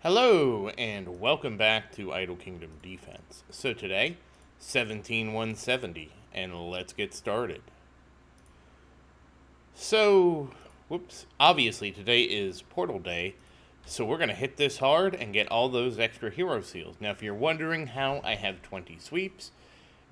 Hello, and welcome back to Idle Kingdom Defense. So today, 17170, and let's get started. So, obviously today is Portal Day, so we're going to hit this hard and get all those extra hero seals. Now, if you're wondering how I have 20 sweeps,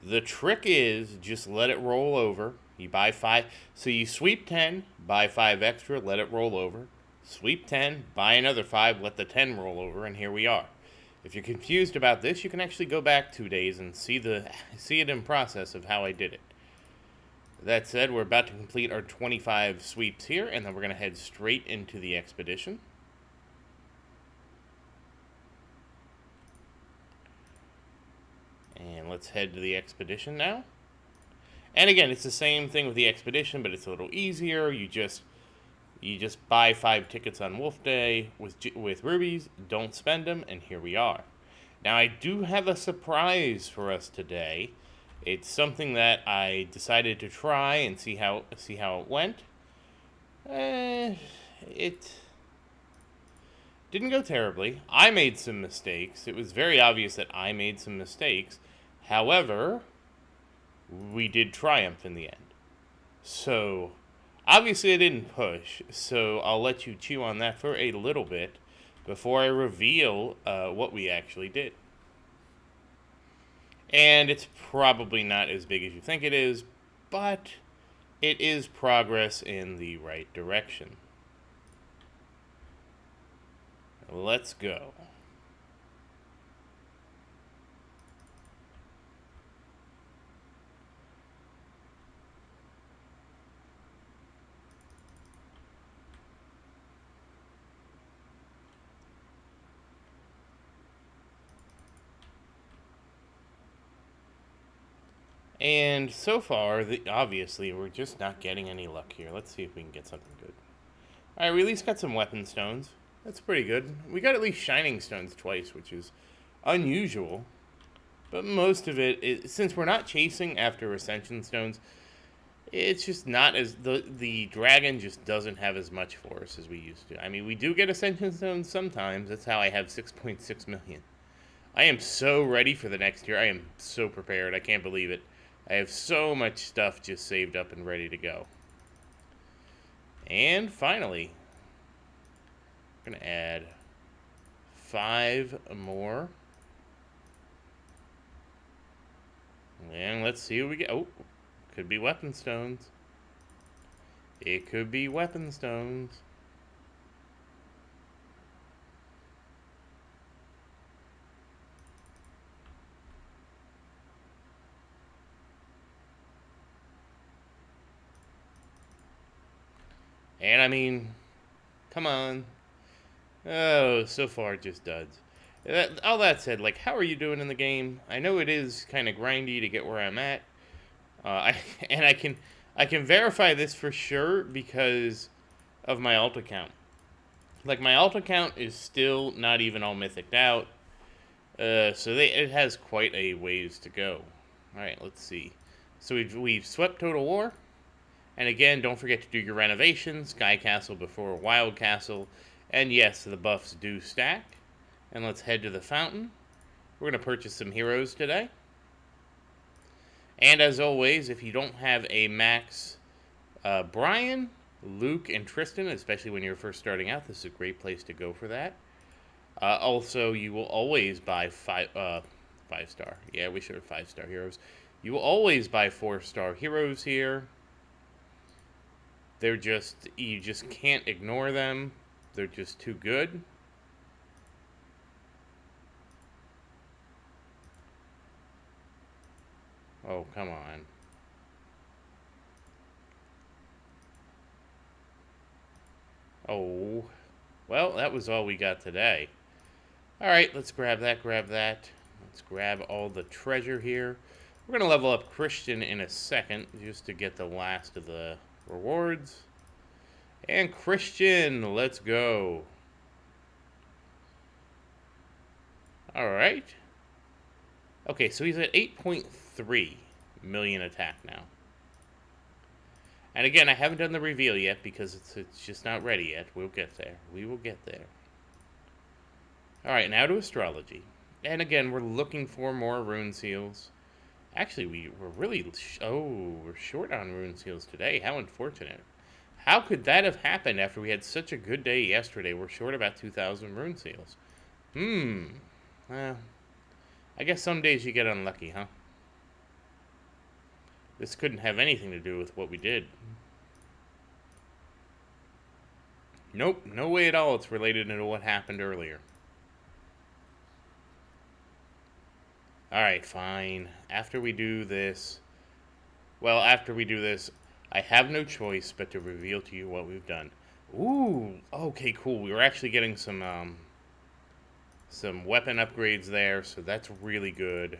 the trick is just let it roll over. You buy 5, so you sweep 10, buy 5 extra, let it roll over. Sweep 10, buy another 5, let the 10 roll over, and here we are. If you're confused about this, you can actually go back 2 days and see it in process of how I did it. That said, we're about to complete our 25 sweeps here, and then we're going to head straight into the expedition. And let's head to the expedition now. And again, it's the same thing with the expedition, but it's a little easier. You just buy 5 tickets on Wolf Day with rubies, don't spend them, and here we are. Now, I do have a surprise for us today. It's something that I decided to try and see how it went. It didn't go terribly. I made some mistakes. It was very obvious that I made some mistakes. However, we did triumph in the end. So, obviously I didn't push, so I'll let you chew on that for a little bit before I reveal what we actually did. And it's probably not as big as you think it is, but it is progress in the right direction. Let's go. And so far, obviously, we're just not getting any luck here. Let's see if we can get something good. Alright, we at least got some weapon stones. That's pretty good. We got at least shining stones twice, which is unusual. But most of it, since we're not chasing after ascension stones, it's just not as... The dragon just doesn't have as much for us as we used to. I mean, we do get ascension stones sometimes. That's how I have 6.6 million. I am so ready for the next year. I am so prepared. I can't believe it. I have so much stuff just saved up and ready to go. And finally, I'm going to add 5 more. And let's see what we get. Oh, could be weapon stones. It could be weapon stones. And I mean, come on. Oh, so far just duds. All that said, like, how are you doing in the game? I know it is kind of grindy to get where I'm at. And I can verify this for sure because of my alt account. Like, my alt account is still not even all mythiced out. So it has quite a ways to go. Alright, let's see. So we've swept Total War. And again, don't forget to do your renovations. Sky Castle before Wild Castle. And yes, the buffs do stack. And let's head to the fountain. We're going to purchase some heroes today. And as always, if you don't have a max Brian, Luke, and Tristan, especially when you're first starting out, this is a great place to go for that. Also, you will always buy 5-star. Yeah, we should have 5-star heroes. You will always buy 4-star heroes here. You just can't ignore them. They're just too good. Oh, come on. Oh, well, that was all we got today. Alright, let's grab that, Let's grab all the treasure here. We're going to level up Christian in a second, just to get the last of the rewards. And Christian, let's go. Alright. Okay, so he's at 8.3 million attack now. And again, I haven't done the reveal yet because it's just not ready yet. We'll get there. We will get there. Alright, now to astrology. And again, we're looking for more rune seals. Actually, we're really... we're short on rune seals today. How unfortunate. How could that have happened after we had such a good day yesterday? We're short about 2,000 rune seals. Well, I guess some days you get unlucky, huh? This couldn't have anything to do with what we did. Nope, no way at all it's related to what happened earlier. Alright, fine. After we do this, I have no choice but to reveal to you what we've done. Ooh, okay, cool. We were actually getting some weapon upgrades there, so that's really good.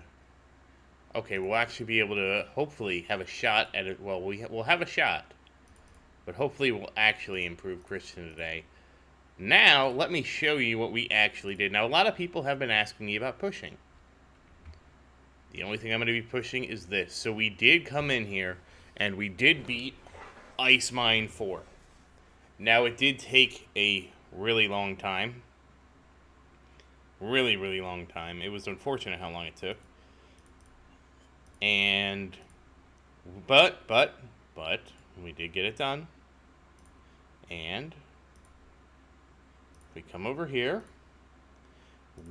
Okay, we'll actually be able to hopefully have a shot at it. Well, we'll have a shot, but hopefully we'll actually improve Christian today. Now, let me show you what we actually did. Now, a lot of people have been asking me about pushing. The only thing I'm going to be pushing is this. So we did come in here, and we did beat Ice Mine 4. Now, it did take a really long time. Really, really long time. It was unfortunate how long it took. And, but, we did get it done. And, if we come over here,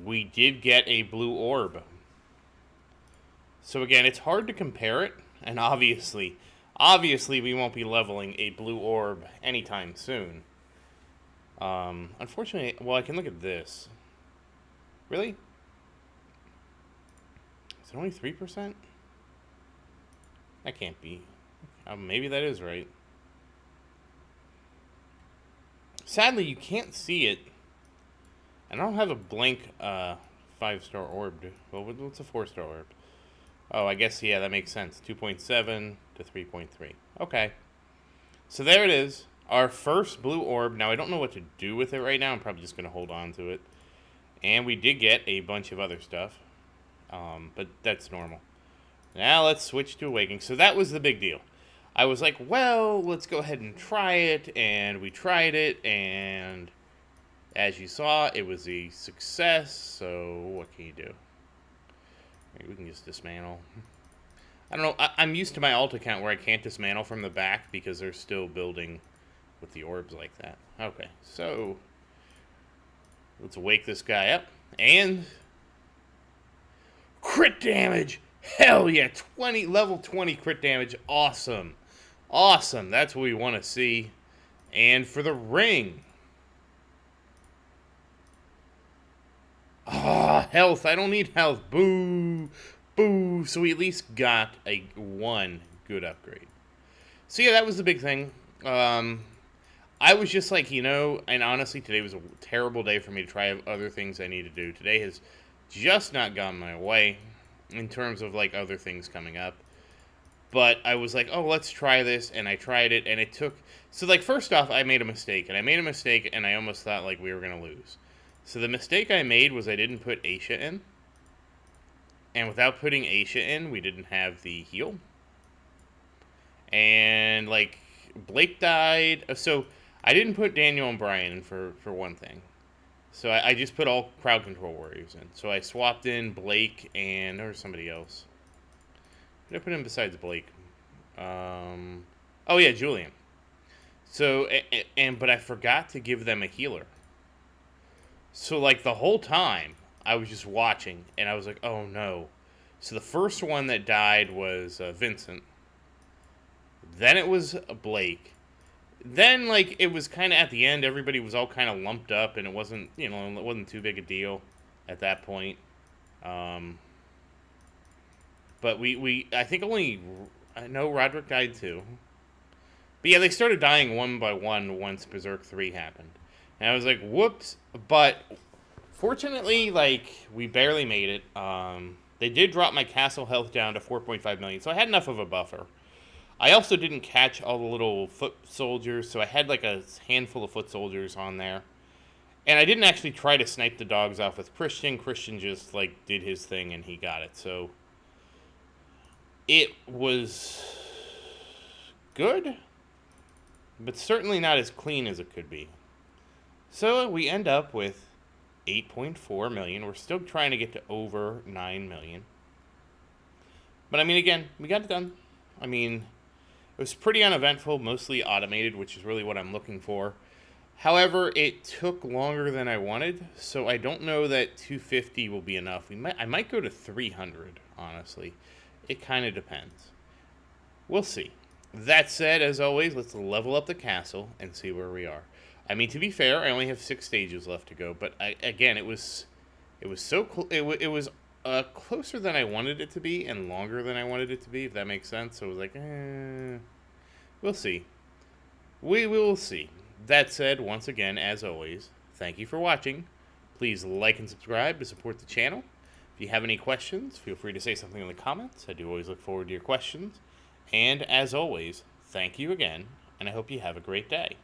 we did get a blue orb. So again, it's hard to compare it, and obviously we won't be leveling a blue orb anytime soon. Unfortunately, well, I can look at this. Really? Is it only 3%? That can't be. Maybe that is right. Sadly, you can't see it. And I don't have a blank 5-star orb. Well, what's a 4-star orb? Oh, I guess, yeah, that makes sense. 2.7 to 3.3. Okay. So there it is. Our first blue orb. Now, I don't know what to do with it right now. I'm probably just going to hold on to it. And we did get a bunch of other stuff. But that's normal. Now, let's switch to Awakening. So that was the big deal. I was like, well, let's go ahead and try it. And we tried it. And as you saw, it was a success. So what can you do? Maybe we can just dismantle. I don't know. I'm used to my alt account where I can't dismantle from the back because they're still building with the orbs like that. Okay, so let's wake this guy up. And crit damage! Hell yeah! Level 20 crit damage. Awesome. Awesome. That's what we want to see. And for the ring. Ah, health. I don't need health. Boo. Boo. So we at least got one good upgrade. So yeah, that was the big thing. I was just like, and honestly, today was a terrible day for me to try other things I need to do. Today has just not gone my way in terms of like other things coming up. But I was like, oh, let's try this, and I tried it, and it took... So, like, first off, I made a mistake, and I almost thought, like, we were going to lose. So the mistake I made was I didn't put Aisha in. And without putting Aisha in, we didn't have the heal. And, like, Blake died. So I didn't put Daniel and Brian in for one thing. So I just put all crowd control warriors in. So I swapped in Blake and... There was somebody else. Who did I put in besides Blake? Oh, yeah, Julian. So, but I forgot to give them a healer. So, like, the whole time, I was just watching, and I was like, oh, no. So, the first one that died was Vincent. Then it was Blake. Then, like, it was kind of at the end, everybody was all kind of lumped up, and it wasn't, it wasn't too big a deal at that point. But I think I know Roderick died too. But yeah, they started dying one by one once Berserk 3 happened. And I was like, whoops. But fortunately, like, we barely made it. They did drop my castle health down to 4.5 million, so I had enough of a buffer. I also didn't catch all the little foot soldiers, so I had like a handful of foot soldiers on there. And I didn't actually try to snipe the dogs off with Christian. Christian just, like, did his thing and he got it, so... It was good, but certainly not as clean as it could be. So we end up with 8.4 million. We're still trying to get to over 9 million. But I mean, again, we got it done. I mean, it was pretty uneventful, mostly automated, which is really what I'm looking for. However, it took longer than I wanted, so I don't know that 250 will be enough. I might go to 300, honestly. It kind of depends. We'll see. That said, as always, let's level up the castle and see where we are. I mean, to be fair, I only have 6 stages left to go, but again, it was so it was closer than I wanted it to be and longer than I wanted it to be, if that makes sense. So it was like, we'll see. We will see. That said, once again, as always, thank you for watching. Please like and subscribe to support the channel. If you have any questions, feel free to say something in the comments. I do always look forward to your questions. And as always, thank you again, and I hope you have a great day.